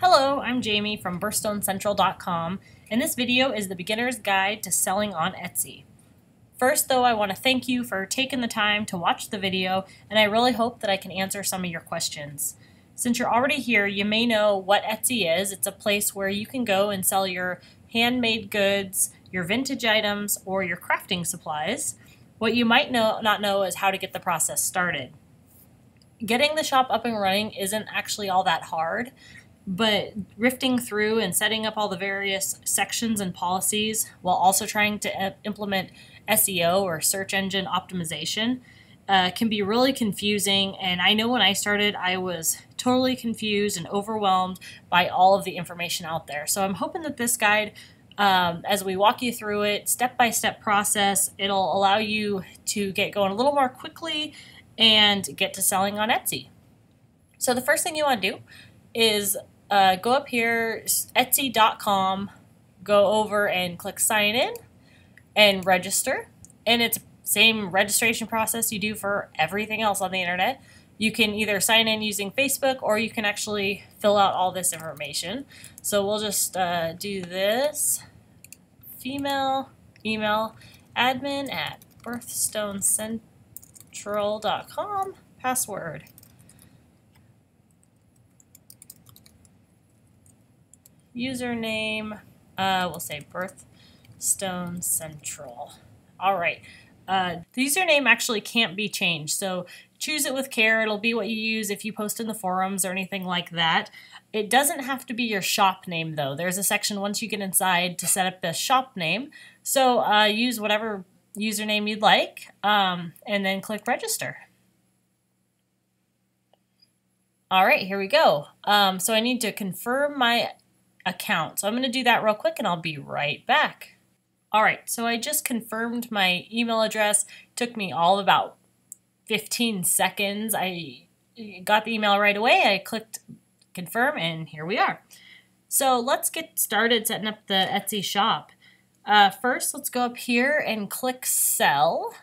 Hello, I'm Jamie from birthstonecentral.com, and this video is the beginner's guide to selling on Etsy. First though, I want to thank you for taking the time to watch the video, and I really hope that I can answer some of your questions. Since you're already here, you may know what Etsy is. It's a place where you can go and sell your handmade goods, your vintage items, or your crafting supplies. What you might not know is how to get the process started. Getting the shop up and running isn't actually all that hard, but rifting through and setting up all the various sections and policies while also trying to implement SEO or search engine optimization can be really confusing. And I know when I started, I was totally confused and overwhelmed by all of the information out there. So I'm hoping that this guide, as we walk you through it, step-by-step process, it'll allow you to get going a little more quickly and get to selling on Etsy. So the first thing you want to do is go up here, Etsy.com, go over and click sign in and register. And it's the same registration process you do for everything else on the internet. You can either sign in using Facebook or you can actually fill out all this information. So we'll just do this. Female, email, admin at birthstonecentral.com, password. Username, we'll say Birthstone Central. All right. The username actually can't be changed, so choose it with care. It'll be what you use if you post in the forums or anything like that. It doesn't have to be your shop name, though. There's a section once you get inside to set up the shop name. So use whatever username you'd like, and then click register. All right, here we go. So I need to confirm my account. So I'm going to do that real quick and I'll be right back. All right, so I just confirmed my email address. It took me all about 15 seconds. I got the email right away. I clicked confirm and here we are. So let's get started setting up the Etsy shop. First, let's go up here and click sell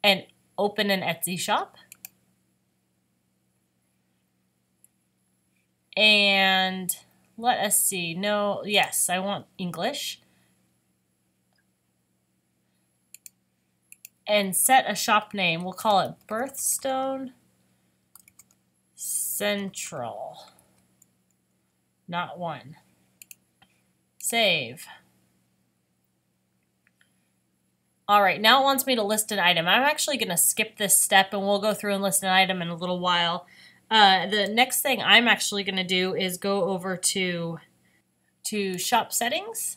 and open an Etsy shop. And let us see. No, yes, I want English. And set a shop name. We'll call it Birthstone Central. Not one. Save. All right, now it wants me to list an item. I'm actually going to skip this step and we'll go through and list an item in a little while. The next thing I'm actually going to do is go over to shop settings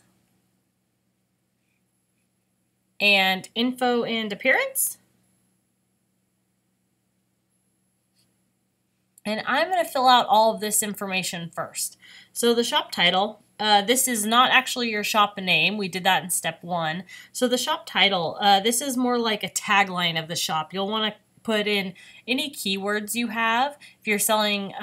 and info and appearance. And I'm going to fill out all of this information first. So the shop title, this is not actually your shop name. We did that in step 1. So the shop title, this is more like a tagline of the shop. You'll want to put in any keywords you have. If you're selling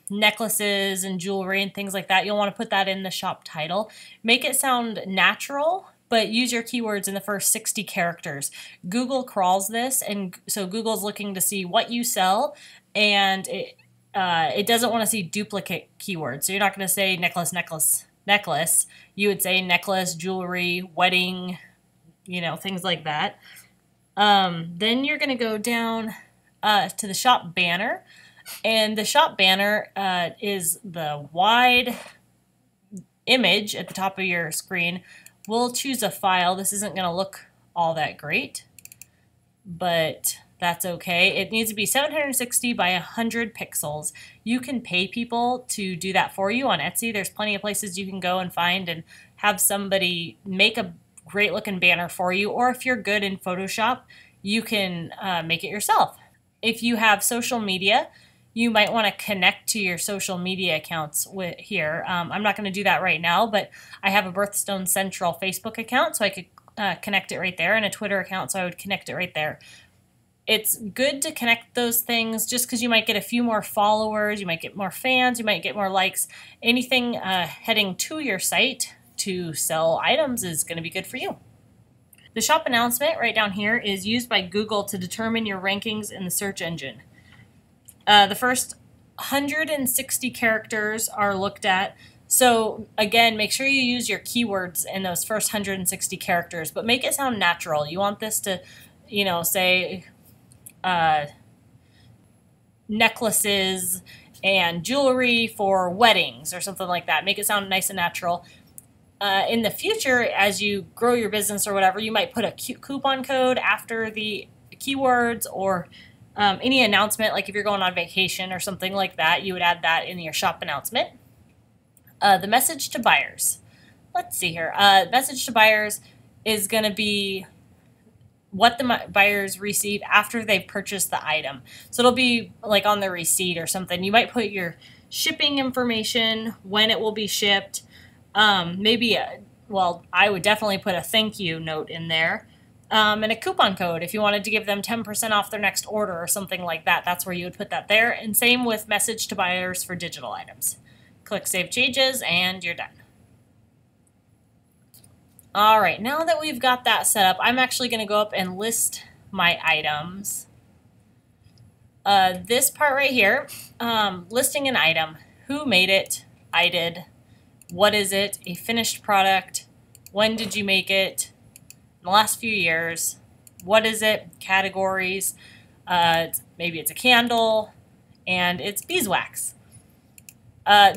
necklaces and jewelry and things like that, you'll want to put that in the shop title. Make it sound natural, but use your keywords in the first 60 characters. Google crawls this, and so Google's looking to see what you sell, and it doesn't want to see duplicate keywords. So you're not going to say necklace, necklace, necklace. You would say necklace, jewelry, wedding, you know, things like that. Then you're going to go down to the shop banner, and the shop banner is the wide image at the top of your screen. We'll choose a file. This isn't going to look all that great, but that's okay. It needs to be 760 by 100 pixels. You can pay people to do that for you on Etsy. There's plenty of places you can go and find and have somebody make a great looking banner for you, or if you're good in Photoshop, you can make it yourself. If you have social media, you might want to connect to your social media accounts here. I'm not going to do that right now, but I have a Birthstone Central Facebook account, so I could connect it right there, and a Twitter account, so I would connect it right there. It's good to connect those things just because you might get a few more followers, you might get more fans, you might get more likes. Anything heading to your site to sell items is going to be good for you. The shop announcement right down here is used by Google to determine your rankings in the search engine. The first 160 characters are looked at. So again, make sure you use your keywords in those first 160 characters, but make it sound natural. You want this to, say necklaces and jewelry for weddings or something like that. Make it sound nice and natural. In the future, as you grow your business or whatever, you might put a coupon code after the keywords, or any announcement, like if you're going on vacation or something like that, you would add that in your shop announcement. The message to buyers. Let's see here. Message to buyers is going to be what the buyers receive after they've purchased the item. So it'll be like on the receipt or something. You might put your shipping information, when it will be shipped. I would definitely put a thank you note in there. And a coupon code if you wanted to give them 10% off their next order or something like that. That's where you would put that there. And same with message to buyers for digital items. Click Save Changes and you're done. All right, now that we've got that set up, I'm actually going to go up and list my items. This part right here, listing an item. Who made it? I did. What is it? A finished product. When did you make it? In the last few years. What is it? Categories. Maybe it's a candle, and it's beeswax.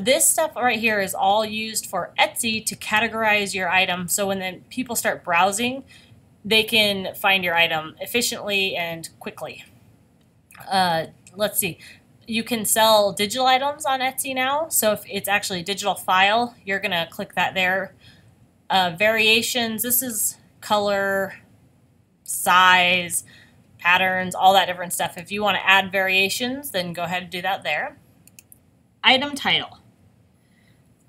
This stuff right here is all used for Etsy to categorize your item, so when then people start browsing, they can find your item efficiently and quickly. Let's see. You can sell digital items on Etsy now, so if it's actually a digital file, you're going to click that there. Variations, this is color, size, patterns, all that different stuff. If you want to add variations, then go ahead and do that there. Item title.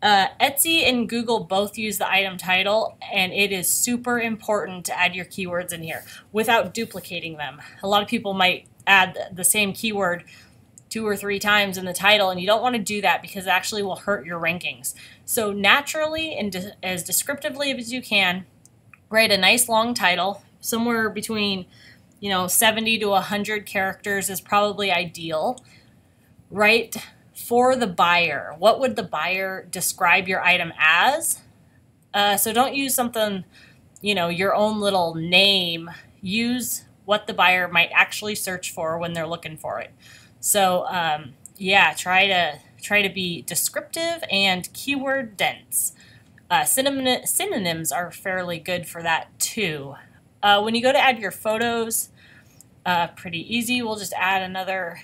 Etsy and Google both use the item title, and it is super important to add your keywords in here without duplicating them. A lot of people might add the same keyword 2 or 3 times in the title, and you don't want to do that because it actually will hurt your rankings. So naturally and as descriptively as you can, write a nice long title. Somewhere between 70 to 100 characters is probably ideal. Write for the buyer. What would the buyer describe your item as? So don't use something, your own little name. Use what the buyer might actually search for when they're looking for it. So try to be descriptive and keyword dense. Synonyms are fairly good for that too. When you go to add your photos, pretty easy. We'll just add another.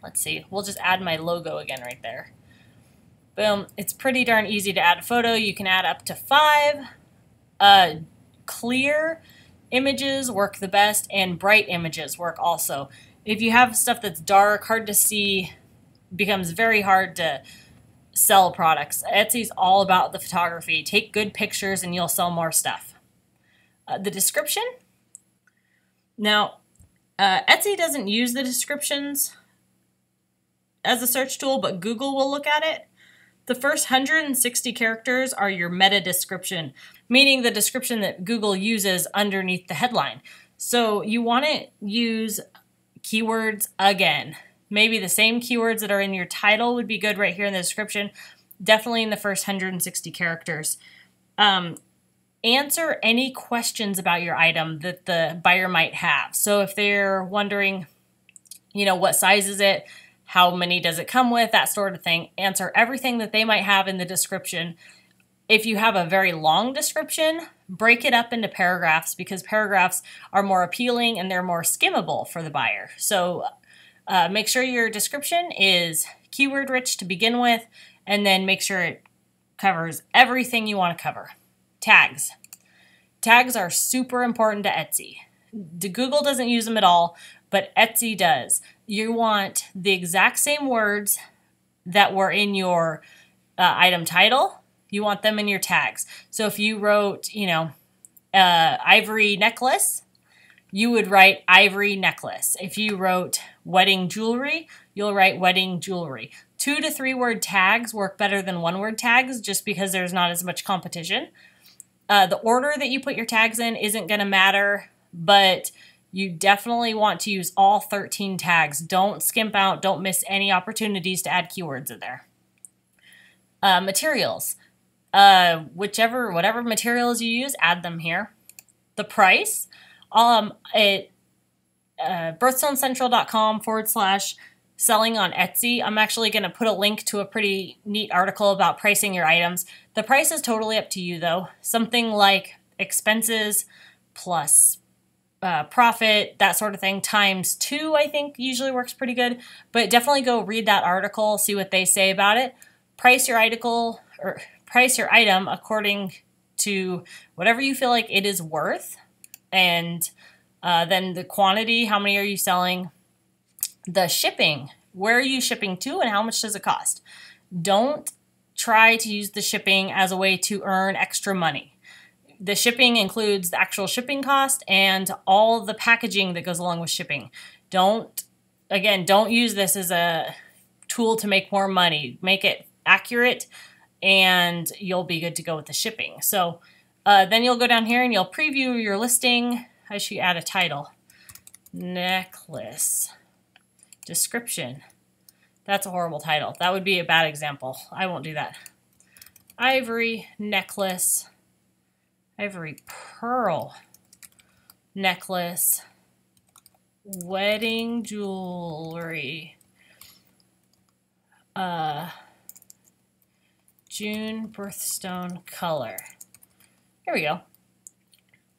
Let's see, we'll just add my logo again right there. Boom, it's pretty darn easy to add a photo. You can add up to 5. Clear images work the best, and bright images work also. If you have stuff that's dark, hard to see, becomes very hard to sell products. Etsy's all about the photography. Take good pictures and you'll sell more stuff. The description. Now, Etsy doesn't use the descriptions as a search tool, but Google will look at it. The first 160 characters are your meta description, meaning the description that Google uses underneath the headline. So you want to use keywords again. Maybe the same keywords that are in your title would be good right here in the description. Definitely in the first 160 characters. Answer any questions about your item that the buyer might have. So if they're wondering, what size is it? How many does it come with? That sort of thing. Answer everything that they might have in the description. If you have a very long description, break it up into paragraphs because paragraphs are more appealing and they're more skimmable for the buyer. So make sure your description is keyword rich to begin with, and then make sure it covers everything you want to cover. Tags. Tags are super important to Etsy. Google doesn't use them at all, but Etsy does. You want the exact same words that were in your item title. You want them in your tags. So if you wrote, ivory necklace, you would write ivory necklace. If you wrote wedding jewelry, you'll write wedding jewelry. 2 to 3 word tags work better than 1 word tags just because there's not as much competition. The order that you put your tags in isn't going to matter, but You definitely want to use all 13 tags. Don't skimp out. Don't miss any opportunities to add keywords in there. Materials. Whatever materials you use, add them here. The price. birthstonecentral.com/selling on Etsy. I'm actually going to put a link to a pretty neat article about pricing your items. The price is totally up to you, though. Something like expenses plus profit, that sort of thing, times 2, I think usually works pretty good. But definitely go read that article, see what they say about it. Price your item according to whatever you feel like it is worth, and then the quantity, how many are you selling? The shipping, where are you shipping to and how much does it cost? Don't try to use the shipping as a way to earn extra money. The shipping includes the actual shipping cost and all the packaging that goes along with shipping. Don't use this as a tool to make more money. Make it accurate and you'll be good to go with the shipping. So then you'll go down here and you'll preview your listing. I should add a title. Necklace. Description. That's a horrible title. That would be a bad example. I won't do that. Ivory necklace. Ivory pearl necklace. Wedding jewelry. June birthstone color. Here we go.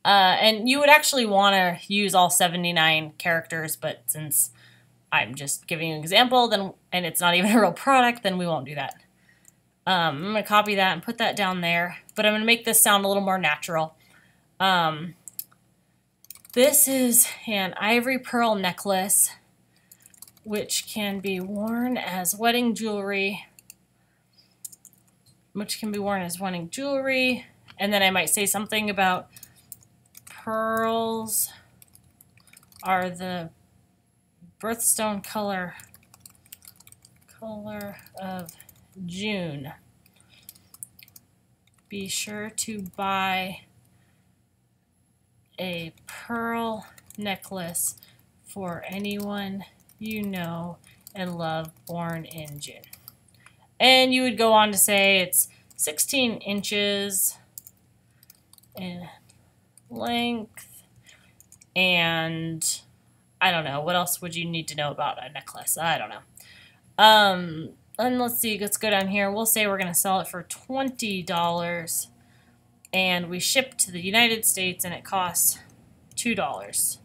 And you would actually want to use all 79 characters, but since I'm just giving you an example, and it's not even a real product, then we won't do that. I'm going to copy that and put that down there, but I'm going to make this sound a little more natural. This is an ivory pearl necklace, which can be worn as wedding jewelry. And then I might say something about pearls are the birthstone color of June. Be sure to buy a pearl necklace for anyone you know and love born in June. And you would go on to say it's 16 inches in length, and I don't know, what else would you need to know about a necklace? I don't know. And let's see, let's go down here. We'll say we're going to sell it for $20, and we ship to the United States, and it costs $2.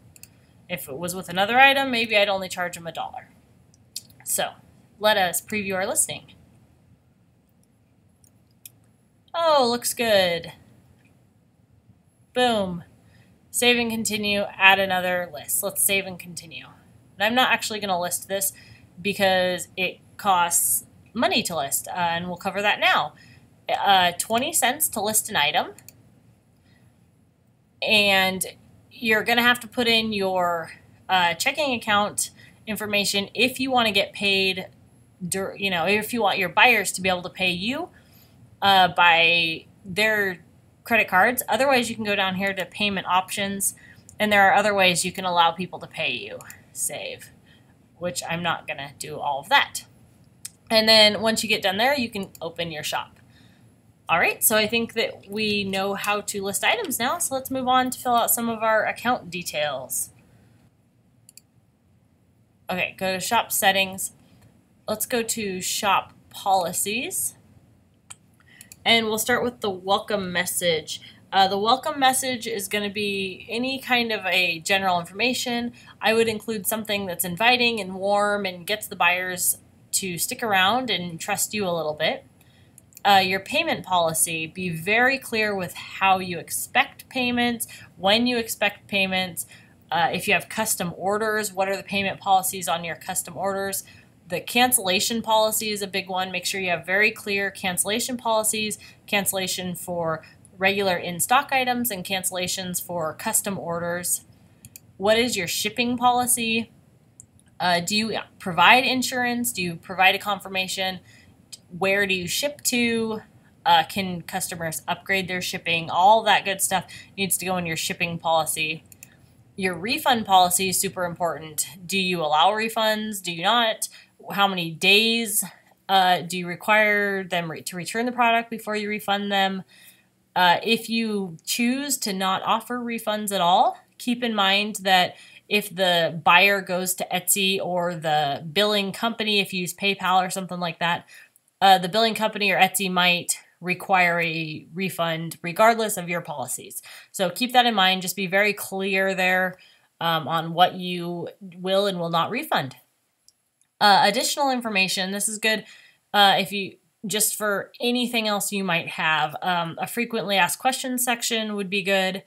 If it was with another item, maybe I'd only charge them $1. So let us preview our listing. Oh, looks good. Boom. Save and continue, add another list. Let's save and continue. And I'm not actually going to list this because it costs money to list, and we'll cover that now. 20 cents to list an item, and you're going to have to put in your checking account information if you want to get paid, if you want your buyers to be able to pay you by their credit cards. Otherwise, you can go down here to payment options, and there are other ways you can allow people to pay you. Save, which I'm not going to do all of that. And then once you get done there, you can open your shop. All right, so I think that we know how to list items now, so let's move on to fill out some of our account details. Okay, go to shop settings. Let's go to shop policies. And we'll start with the welcome message. The welcome message is going to be any kind of a general information. I would include something that's inviting and warm and gets the buyers to stick around and trust you a little bit. Your payment policy, be very clear with how you expect payments, when you expect payments. If you have custom orders, what are the payment policies on your custom orders? The cancellation policy is a big one. Make sure you have very clear cancellation policies, cancellation for regular in-stock items and cancellations for custom orders. What is your shipping policy? Do you provide insurance? Do you provide a confirmation? Where do you ship to? Can customers upgrade their shipping? All that good stuff needs to go in your shipping policy. Your refund policy is super important. Do you allow refunds? Do you not? How many days do you require them to return the product before you refund them? If you choose to not offer refunds at all, keep in mind that if the buyer goes to Etsy or the billing company, if you use PayPal or something like that, the billing company or Etsy might require a refund regardless of your policies. So keep that in mind. Just be very clear there on what you will and will not refund. Additional information, this is good if you just for anything else you might have. A frequently asked questions section would be good.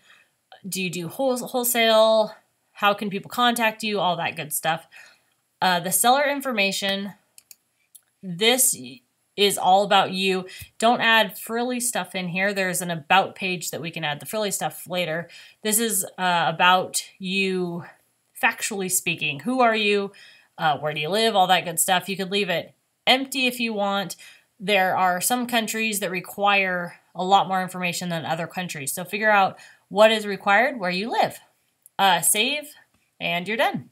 Do you do wholesale? How can people contact you? All that good stuff. The seller information, this is all about you. Don't add frilly stuff in here. There's an about page that we can add the frilly stuff later. This is about you, factually speaking. Who are you? Where do you live? All that good stuff. You could leave it empty if you want. There are some countries that require a lot more information than other countries. So figure out what is required where you live. Save, and you're done.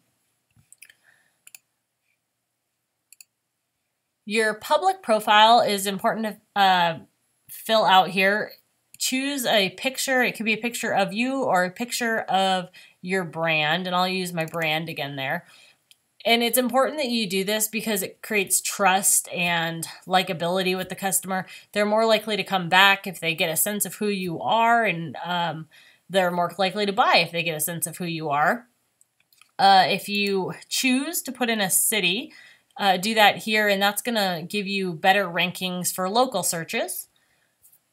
Your public profile is important to fill out here. Choose a picture. It could be a picture of you or a picture of your brand, and I'll use my brand again there. And it's important that you do this because it creates trust and likability with the customer. They're more likely to come back if they get a sense of who you are, and they're more likely to buy if they get a sense of who you are. If you choose to put in a city, do that here, and that's going to give you better rankings for local searches.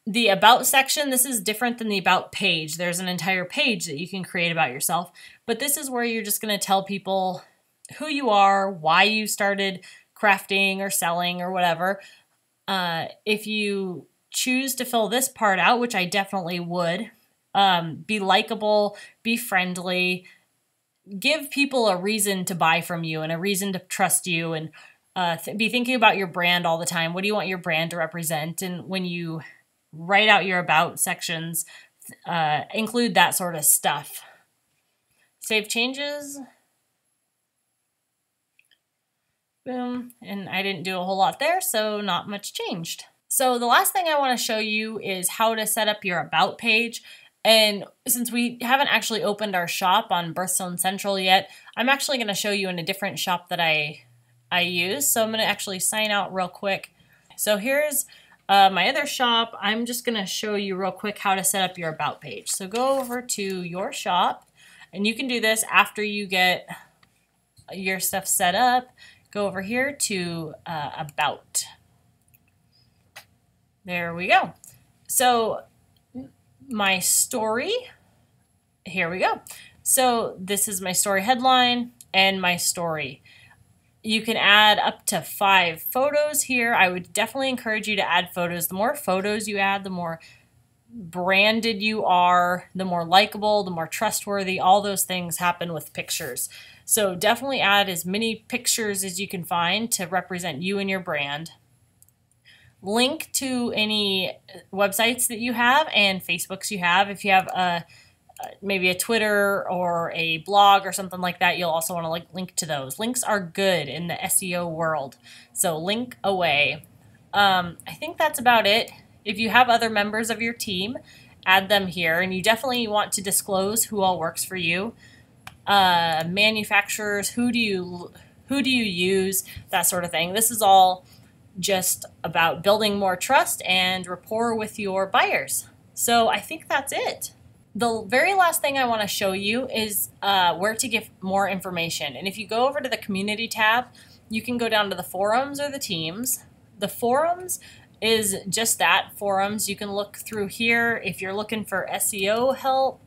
The About section, this is different than the About page. There's an entire page that you can create about yourself, but this is where you're just going to tell people who you are, why you started crafting or selling or whatever. If you choose to fill this part out, which I definitely would, be likable, be friendly, give people a reason to buy from you and a reason to trust you, and be thinking about your brand all the time. What do you want your brand to represent? And when you write out your About sections, include that sort of stuff. Save changes. Boom. And I didn't do a whole lot there, so not much changed. So the last thing I want to show you is how to set up your About page. And since we haven't actually opened our shop on Birthstone Central yet, I'm actually going to show you in a different shop that I use. So I'm going to actually sign out real quick. So here's my other shop. I'm just going to show you real quick how to set up your About page. So go over to your shop, and you can do this after you get your stuff set up. Go over here to About. There we go. So my story, here we go. So this is my story headline and my story. You can add up to 5 photos here. I would definitely encourage you to add photos. The more photos you add, the more branded you are, the more likable, the more trustworthy. All those things happen with pictures. So definitely add as many pictures as you can find to represent you and your brand. Link to any websites that you have and Facebooks you have. If you have maybe a Twitter or a blog or something like that, you'll also want to link to those. Links are good in the SEO world, so link away. I think that's about it. If you have other members of your team, add them here, and you definitely want to disclose who all works for you. Manufacturers, who do you use, that sort of thing. This is all just about building more trust and rapport with your buyers. So I think that's it. The very last thing I want to show you is where to get more information. And if you go over to the community tab, you can go down to the forums or the teams. The forums is just that, forums. You can look through here. If you're looking for SEO help,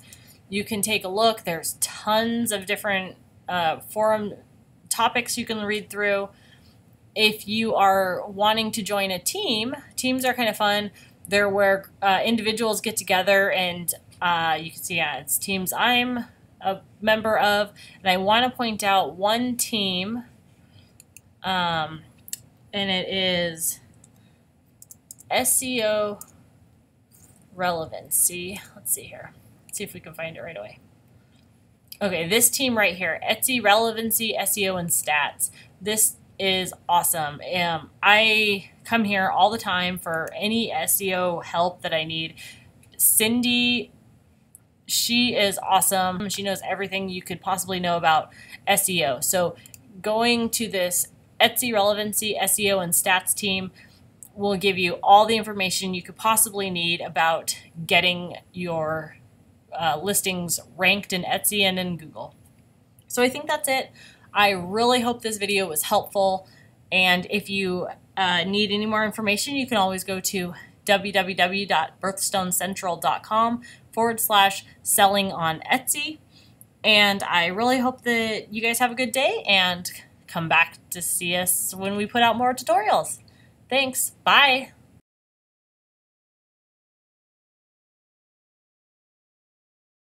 you can take a look. There's tons of different forum topics you can read through. If you are wanting to join a team, teams are kind of fun. They're where individuals get together, and you can see, yeah, it's teams I'm a member of, and I want to point out one team, and it is SEO relevancy. Let's see here. Let's see if we can find it right away. Okay, this team right here, Etsy Relevancy, SEO, and Stats. This is awesome. I come here all the time for any SEO help that I need. Cindy, she is awesome. She knows everything you could possibly know about SEO. So going to this Etsy Relevancy, SEO, and Stats team will give you all the information you could possibly need about getting your listings ranked in Etsy and in Google. So I think that's it. I really hope this video was helpful. And if you need any more information, you can always go to www.birthstonecentral.com/selling on Etsy. And I really hope that you guys have a good day and come back to see us when we put out more tutorials. Thanks. Bye.